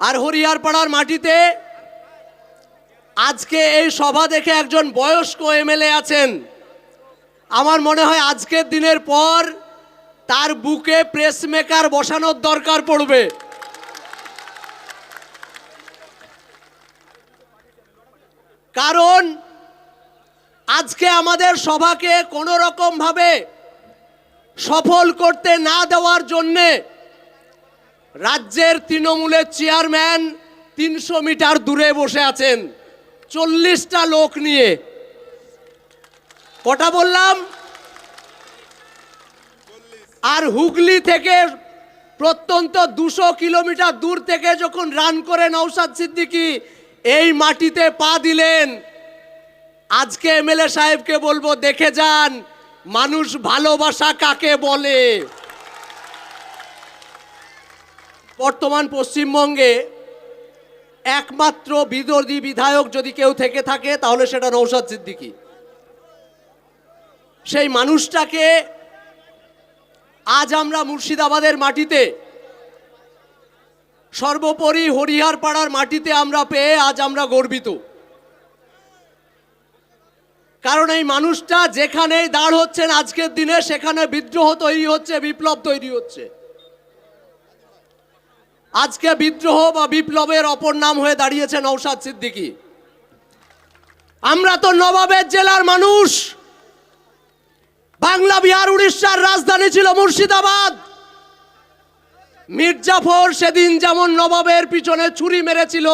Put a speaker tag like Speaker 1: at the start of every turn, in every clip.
Speaker 1: আর হরিহরপাড়ার মাটিতে আজকে এই সভা দেখে একজন বয়স্ক এমএলএ আছেন। আমার মনে হয় আজকের দিনের পর তার বুকে প্রেস মেকার বসানোর দরকার পড়বে। কারণ আজকে আমাদের সভাকে কোনো রকম ভাবে সফল করতে না দেওয়ার জন্যে রাজ্যের তৃণমূলের চেয়ারম্যান 300 মিটার দূরে বসে আছেন 40টা লোক নিয়ে। কটা বললাম? আর হুগলি থেকে প্রত্যন্ত 200 কিলোমিটার দূর থেকে যখন রান করে নওশাদ সিদ্দিকী এই মাটিতে পা দিলেন, আজকে এমএলএ সাহেবকে বলবো দেখে যান মানুষ ভালোবাসা কাকে বলে। বর্তমান পশ্চিমবঙ্গে একমাত্র বিরোধী বিধায়ক যদি কেউ থেকে থাকে তাহলে সেটা নওশাদ সিদ্দিকী। সেই মানুষটাকে আজ আমরা মুর্শিদাবাদের মাটিতে, সর্বোপরি হরিহরপাড়ার মাটিতে আমরা পেয়ে আজ আমরা গর্বিত। কারণ এই মানুষটা যেখানেই দাঁড় হচ্ছেন আজকের দিনে সেখানে বিদ্রোহ তৈরি হচ্ছে, বিপ্লব তৈরি হচ্ছে। আজকে বিদ্রোহ বা বিপ্লবের অপর নাম হয়ে দাঁড়িয়েছে নওশাদ সিদ্দিকী। আমরা তো নবাবের জেলার মানুষ। বাংলা বিহার উড়িষ্যার রাজধানী ছিল মুর্শিদাবাদ। মির্জাফর সেদিন যেমন নবাবের পিছনে ছুরি মেরেছিল,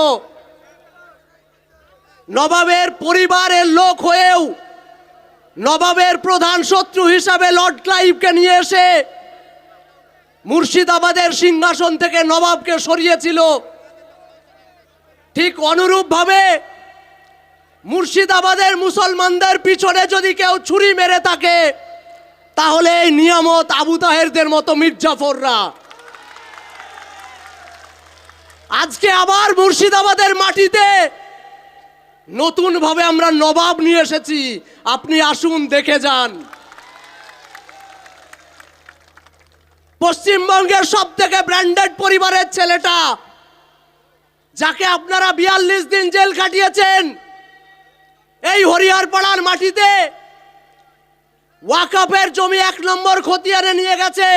Speaker 1: নবাবের পরিবারের লোক হয়েও নবাবের প্রধান শত্রু হিসাবে লর্ড ক্লাইভকে নিয়ে এসে মুর্শিদাবাদের সিংহাসন থেকে নবাবকে সরিয়েছিল, ঠিক অনুরূপভাবে মুর্শিদাবাদের মুসলমানদের পিছনে যদি কেউ ছুরি মেরে থাকে তাহলে এই নিয়ামত আবু তাহেরদের মতো মির্জাফররা। আজকে আবার মুর্শিদাবাদের মাটিতে নতুন ভাবে আমরা নবাব নিয়ে এসেছি, আপনি আসুন দেখে যান। পশ্চিমবঙ্গের সব থেকে ব্র্যান্ডেড পরিবারের ছেলেটা, যাকে আপনারা 42 দিন জেল খাটিয়েছেন, এই হরিহরপাড়ার মাটিতে ওয়াকফের জমি 1 নম্বর খতিয়ানে নিয়ে গেছে।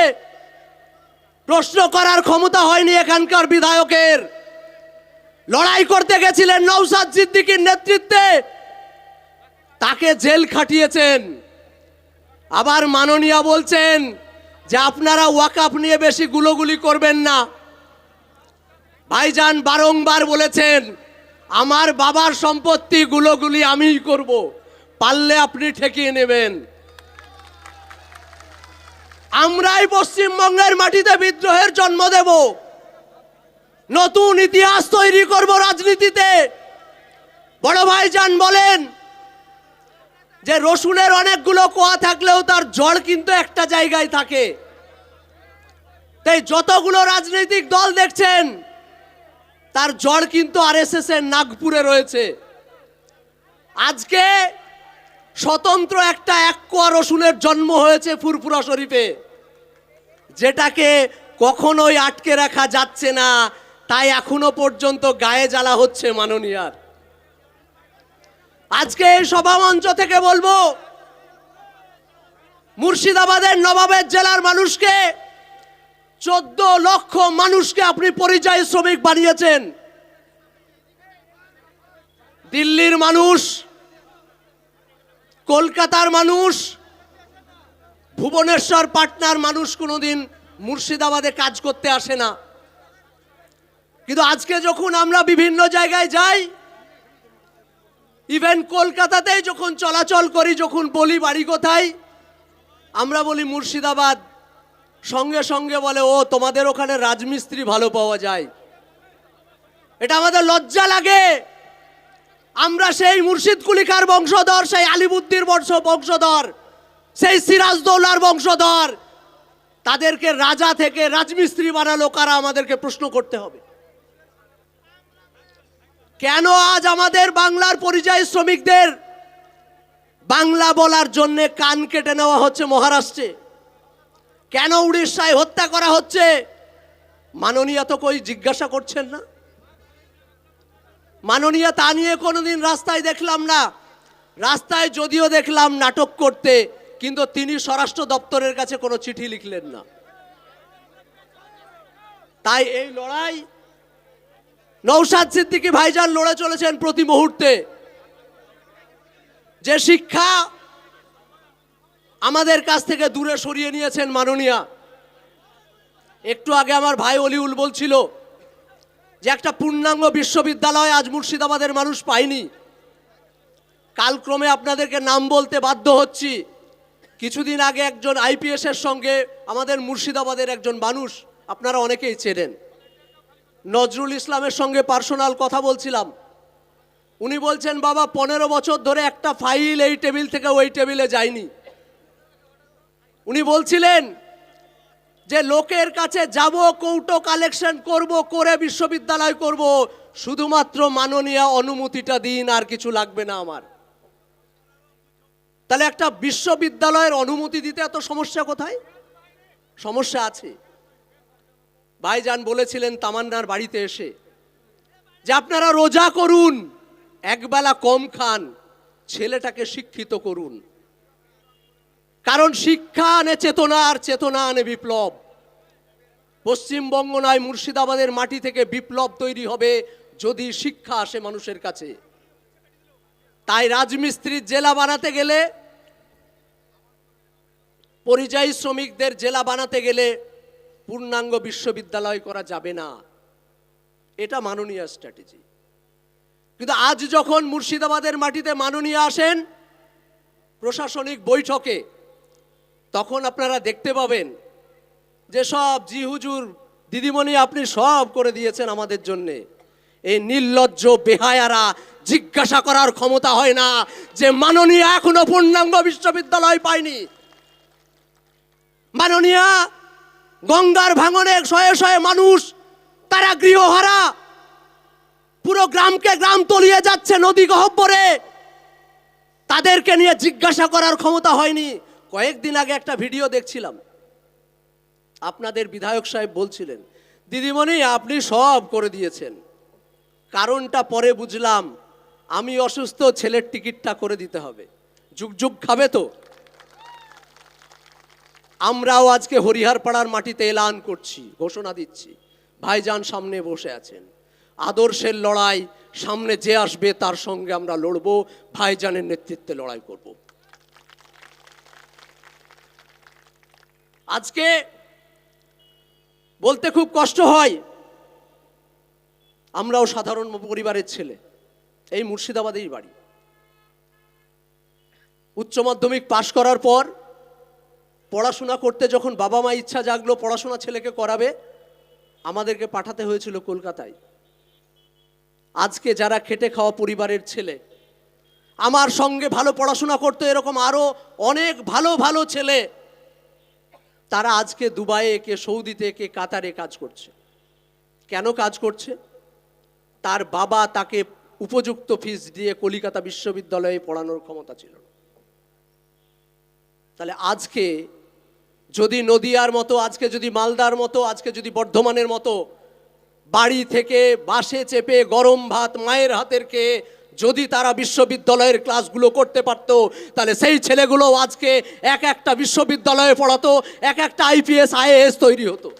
Speaker 1: প্রশ্ন করার ক্ষমতা হয়নি এখানকার বিধায়কের। লড়াই করতে গেছিলেন নওশাদ সিদ্দিকীর নেতৃত্বে, তাকে জেল খাটিয়েছেন। আবার মাননীয়া বলছেন যে আপনারা ওয়াকফ নিয়ে বেশি গুলোগুলি করবেন না। ভাইজান বারংবার বলেছেন আমার বাবার সম্পত্তি গুলোগুলি আমিই করব, পারলে আপনি ঠেকিয়ে নেবেন। আমরাই পশ্চিমবঙ্গের মাটিতে বিদ্রোহের জন্ম দেব, নতুন ইতিহাস তৈরি করব রাজনীতিতে। বড় ভাইজান বলেন যে রসুনের অনেকগুলো কোয়া থাকলেও তার জড় কিন্তু একটা জায়গায় থাকে। তাই যতগুলো রাজনৈতিক দল দেখছেন তার জড় কিন্তু আরএসএস এর নাগপুরে রয়েছে। আজকে স্বতন্ত্র একটা 1 কোয়া রসুনের জন্ম হয়েছে ফুরফুরা শরীফে, যেটাকে কখনোই আটকে রাখা যাচ্ছে না, তাই এখনো পর্যন্ত গায়ে জ্বালা হচ্ছে মাননীয়ার। আজকে এই সভামঞ্চ থেকে বলবো মুর্শিদাবাদের নবাবের জেলার মানুষকে, 14 লক্ষ মানুষকে আপনি পরিযায়ী শ্রমিক বানিয়েছেন। দিল্লির মানুষ, কলকাতার মানুষ, ভুবনেশ্বর পাটনার মানুষ কোনোদিন মুর্শিদাবাদে কাজ করতে আসে না। কিন্তু আজকে যখন আমরা বিভিন্ন জায়গায় যাই, ইভেন কলকাতাতেই যখন চলাচল করি, যখন বলি বাড়ি কোথায়, আমরা বলি মুর্শিদাবাদ, সঙ্গে সঙ্গে বলে ও তোমাদের ওখানে রাজমিস্ত্রি ভালো পাওয়া যায়। এটা আমাদের লজ্জা লাগে। আমরা সেই মুর্শিদ কুলিকার বংশধর, সেই আলিবুদ্দির বংশধর, সেই সিরাজদৌলার বংশধর। তাদেরকে রাজা থেকে রাজমিস্ত্রি বানালো কারা, আমাদেরকে প্রশ্ন করতে হবে। কেন আজ আমাদের বাংলার পরিযায়ী শ্রমিকদের বাংলা বলার জন্য কান কেটে নেওয়া হচ্ছে মহারাষ্ট্রে? কেন উড়িষ্যায় হত্যা করা হচ্ছে? মাননীয় তো কই জিজ্ঞাসা করছেন না। মাননীয় তা নিয়ে কোনোদিন রাস্তায় দেখলাম না। রাস্তায় যদিও দেখলাম নাটক করতে, কিন্তু তিনি স্বরাষ্ট্র দপ্তরের কাছে কোনো চিঠি লিখলেন না। তাই এই লড়াই নওশাদ সিদ্দিকী ভাইজান লড়ে চলেছেন প্রতি মুহূর্তে। যে শিক্ষা আমাদের কাছ থেকে দূরে সরিয়ে নিয়েছেন মাননীয়া। একটু আগে আমার ভাই অলিউল বলছিল যে একটা পূর্ণাঙ্গ বিশ্ববিদ্যালয় আজ মুর্শিদাবাদের মানুষ পায়নি। কালক্রমে আপনাদেরকে নাম বলতে বাধ্য হচ্ছি। কিছুদিন আগে একজন আইপিএস এর সঙ্গে আমাদের মুর্শিদাবাদের একজন মানুষ, আপনারা অনেকেই চেনেন, নজরুল ইসলামের সঙ্গে পার্সোনাল কথা বলছিলাম। উনি বলছেন, বাবা 15 বছর ধরে একটা ফাইল এই টেবিল থেকে ওই টেবিলে যায়নি। উনি বলছিলেন যে লোকের কাছে যাব, কৌটো কালেকশন করব, করে বিশ্ববিদ্যালয় করব, শুধুমাত্র মাননীয় অনুমতিটা দিন, আর কিছু লাগবে না আমার। তাহলে একটা বিশ্ববিদ্যালয়ের অনুমতি দিতে এত সমস্যা কোথায়? সমস্যা আছে। ভাইজান বলেছিলেন তামান্নার বাড়িতে এসে যে আপনারা রোজা করুন, একবেলা কম খান, ছেলেটাকে শিক্ষিত করুন। কারণ শিক্ষা আনে চেতনা, আর চেতনা আনে বিপ্লব। পশ্চিমবঙ্গ নয়, মুর্শিদাবাদের মাটি থেকে বিপ্লব তৈরি হবে যদি শিক্ষা আসে মানুষের কাছে। তাই রাজমিস্ত্রির জেলা বানাতে গেলে, পরিযায়ী শ্রমিকদের জেলা বানাতে গেলে পূর্ণাঙ্গ বিশ্ববিদ্যালয় করা যাবে না। এটা মাননীয় স্ট্র্যাটেজি। কিন্তু আজ যখন মুর্শিদাবাদের মাটিতে মাননীয় আসেন প্রশাসনিক বৈঠকে, তখন আপনারা দেখতে পাবেন যে সব জি হুজুর দিদিমণি আপনি সব করে দিয়েছেন আমাদের জন্যে। এই নির্লজ্জ বেহায়ারা জিজ্ঞাসা করার ক্ষমতা হয় না যে মাননীয় এখনো পূর্ণাঙ্গ বিশ্ববিদ্যালয় পায়নি। মাননীয় গঙ্গার ভাঙনে শয়ে শয়ে মানুষ তারা গৃহহারা, পুরো গ্রামকে গ্রাম তলিয়ে যাচ্ছে নদী গহ্বরে, তাদেরকে নিয়ে জিজ্ঞাসা করার ক্ষমতা হয়নি। কয়েকদিন আগে একটা ভিডিও দেখছিলাম, আপনাদের বিধায়ক সাহেব বলছিলেন, দিদিমণি আপনি সব করে দিয়েছেন। কারণটা পরে বুঝলাম, আমি অসুস্থ, ছেলের টিকিটটা করে দিতে হবে। যুগ যুগ খাবে তো। আমরাও আজকে হরিহারপাড়ার মাটিতে এলান করছি, ঘোষণা দিচ্ছি, ভাইজান সামনে বসে আছেন। আদর্শের লড়াই, সামনে যে আসবে তার সঙ্গে আমরা লড়বো, ভাইজানের নেতৃত্বে লড়াই করব। আজকে বলতে খুব কষ্ট হয়, আমরাও সাধারণ পরিবারের ছেলে, এই মুর্শিদাবাদেই বাড়ি। উচ্চ মাধ্যমিক পাশ করার পর পড়াশোনা করতে যখন বাবা মা ইচ্ছা জাগলো পড়াশোনা ছেলেকে করাবে, আমাদেরকে পাঠাতে হয়েছিল কলকাতায়। আজকে যারা খেটে খাওয়া পরিবারের ছেলে, আমার সঙ্গে ভালো পড়াশোনা করতে এরকম আরো অনেক ভালো ভালো ছেলে, তারা আজকে দুবাইয়ে, কে সৌদিতে, কে কাতারে কাজ করছে। কেন কাজ করছে? তার বাবা তাকে উপযুক্ত ফিস দিয়ে কলিকাতা বিশ্ববিদ্যালয়ে পড়ানোর ক্ষমতা ছিল না। তাহলে আজকে যদি নদিয়ার মতো, আজকে যদি মালদার মতো, আজকে যদি বর্ধমানের মতো বাড়ি থেকে বাসে চেপে গরম ভাত মায়ের হাতের খেয়ে যদি তারা বিশ্ববিদ্যালয়ের ক্লাসগুলো করতে পারতো, তাহলে সেই ছেলেগুলো আজকে এক একটা বিশ্ববিদ্যালয়ে পড়াতো, এক একটা আইপিএস আইএএস তৈরি হতো।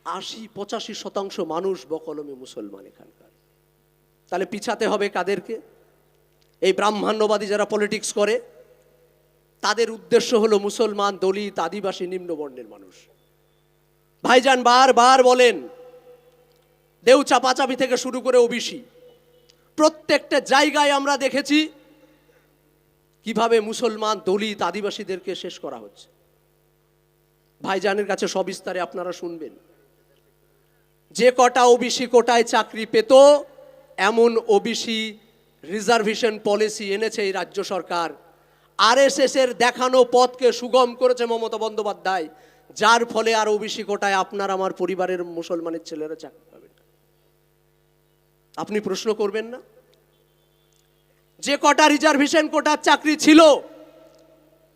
Speaker 1: ৮০-৮৫% মানুষ বকলমে মুসলমান এখানকার। তাহলে পিছাতে হবে কাদেরকে? এই ব্রাহ্মণ্যবাদী যারা পলিটিক্স করে, তাদের উদ্দেশ্য হলো মুসলমান, দলিত, আদিবাসী, নিম্নবর্ণের মানুষ। ভাইজান বারবার বলেন, দেউচা পাচাবি থেকে শুরু করে ওবিসি, প্রত্যেকটা জায়গায় আমরা দেখেছি কিভাবে মুসলমান, দলিত, আদিবাসীদেরকে শেষ করা হচ্ছে। ভাইজানের কাছে সবিস্তারে আপনারা শুনবেন। যে কটা ওবিসি কোটায় চাকরি পেত, এমন ওবিসি রিজার্ভেশন পলিসি এনেছে এই রাজ্য সরকার। আরএসএস এর দেখানো পথকে সুগম করেছে মমতা বন্দ্যোপাধ্যায়, যার ফলে আর ওবিসি কোটায় আপনার আমার পরিবারের মুসলমানের ছেলেরা চাকরি পাবেন। আপনি প্রশ্ন করবেন না? যে কটা রিজার্ভেশন কোটার চাকরি ছিল,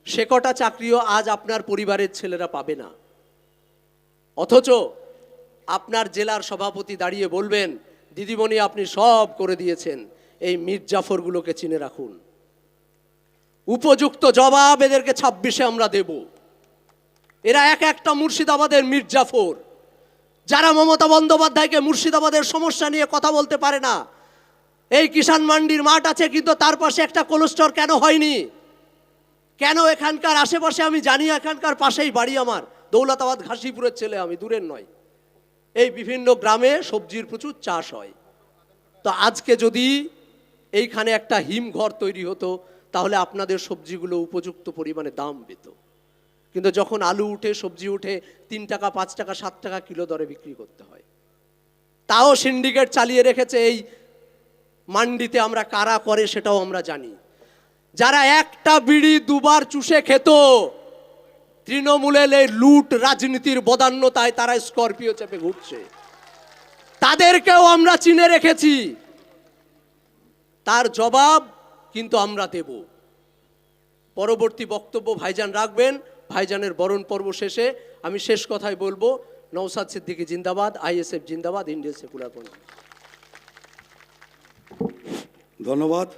Speaker 1: সে কটা চাকরিও আজ আপনার পরিবারের ছেলেরা পাবে না। অথচ আপনার জেলার সভাপতি দাঁড়িয়ে বলবেন, দিদিমণি আপনি সব করে দিয়েছেন, এই মির্জাফরগুলোকে চিনে রাখুন। উপযুক্ত জবাব এদেরকে 26-এ আমরা দেব। এরা এক একটা মুর্শিদাবাদের মির্জাফর, যারা মমতা বন্দ্যোপাধ্যায়কে মুর্শিদাবাদের সমস্যা নিয়ে কথা বলতে পারে না। এই কিষাণ মান্ডির মাঠ আছে, কিন্তু তার পাশে একটা কোল্ড স্টোর কেন হয়নি? কেন এখানকার আশেপাশে, আমি জানি, এখানকার পাশেই বাড়ি আমার, দৌলতাবাদ ঘাসিপুরের ছেলে আমি, দূরের নয়। এই বিভিন্ন গ্রামে সবজির প্রচুর চাষ হয়। তো আজকে যদি এইখানে একটা হিমঘর তৈরি হতো, তাহলে আপনাদের সবজিগুলো উপযুক্ত পরিমাণে দাম পেত। কিন্তু যখন আলু উঠে, সবজি উঠে, 3 টাকা 5 টাকা 7 টাকা কিলো দরে বিক্রি করতে হয়। তাও সিন্ডিকেট চালিয়ে রেখেছে এই মান্ডিতে। আমরা কারা করে সেটাও আমরা জানি। যারা একটা বিড়ি দুবার চুষে খেত, তৃণমূলের এই লুট রাজনীতির বদান্যতায় তারা স্করপিও চেপে ঘুরছে, তাদেরকেও আমরা চিনে রেখেছি। তার জবাব কিন্তু আমরা দেব। পরবর্তী বক্তব্য ভাইজান রাখবেন। ভাইজানের বরণ পর্ব শেষে আমি শেষ কথায় বলবো, নওশাদ সিদ্দিকী জিন্দাবাদ, আইএসএফ জিন্দাবাদ, ইন্ডিয়ান সেকুলার ফ্রন্ট।
Speaker 2: ধন্যবাদ।